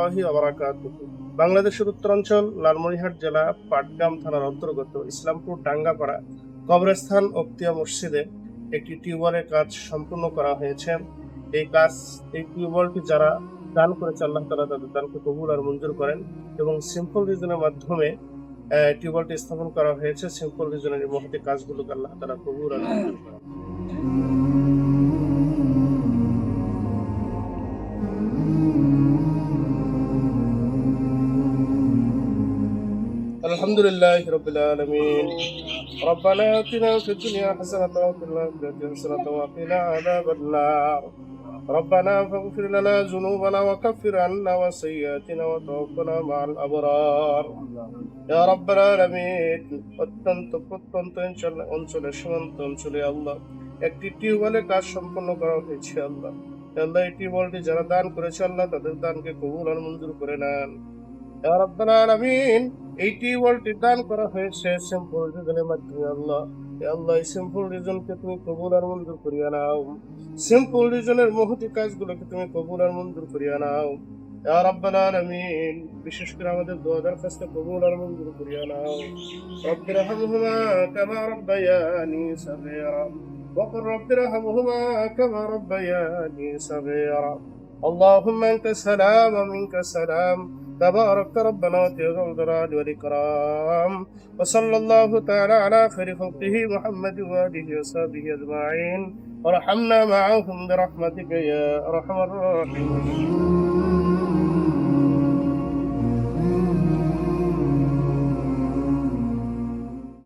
রাহমাতুল্লাহি ওয়া বারাকাতুহু। বাংলাদেশের উত্তরাঞ্চল লালমনিরহাট জেলা পাটগ্রাম থানার অন্তর্গত ইসলামপুর ডাঙ্গাপাড়া কবরস্থান অক্তিয়া মসজিদে একটি টিউবওয়েলের কাজ সম্পূর্ণ করা হয়েছে। এই টিউবওয়েলটি যারা দান করেছে আল্লাহ তাআলা তাদের দানকে কবুল আর মঞ্জুর করেন এবং সিম্পল রিজনের মাধ্যমে টিউবওয়েলটি স্থাপন করা হয়েছে। সিম্পল রিজনের এই মহতি কাজগুলোকে আল্লাহ তাআলা কবুল আর মঞ্জুর করেন। আলহামদুলিল্লাহি রাব্বিল আলামিন। ربنا آتنا في الدنيا حسنة وفي الآخرة حسنة وقنا عذاب النار. ربنا فاغفر لنا ذنوبنا وكفر عنا وسيئاتنا وتوفنا مع الأبرار. يا رب العالمين. প্রত্যন্ত অঞ্চলে সীমান্ত অঞ্চলে আল্লাহ একটি টিউবওয়েলের কাজ সম্পন্ন করা হয়েছে আল্লাহ। আল্লাহ এই টিউবওয়েলটি যারা দান করেছে আল্লাহ তাদের দানকে কবুল আর মঞ্জুর করে নেন। ইয়া রাব্বাল আলামিন। এই টিউবওয়েলটি দান করা হয়েছে সিম্পল রিজনের মাধ্যমে আল্লাহ। আল্লাহ এই সিম্পল রিজনকে তুমি কবুল আর মঞ্জুর করিয়া নাও। সিম্পল রিজনের মহতি কাজগুলোকে তুমি কবুল আর মঞ্জুর করিয়া নাও। ইয়া রাব্বাল আলামিন। বিশেষ করে আমাদের দোয়া দরখাস্ত কবুল আর মঞ্জুর করিয়া নাও। রব্বির হামহুমা কামা রাব্বায়ানি সাগীরা وقل رب ارحمهما كما ربياني صغيرا. اللهم انت السلام ومنك السلام تبارك ربنا وتعالى الجلال والإكرام. وصلى الله تعالى على خير خلقه محمد وآله وصحبه أجمعين وارحمنا معهم برحمتك يا أرحم الراحمين.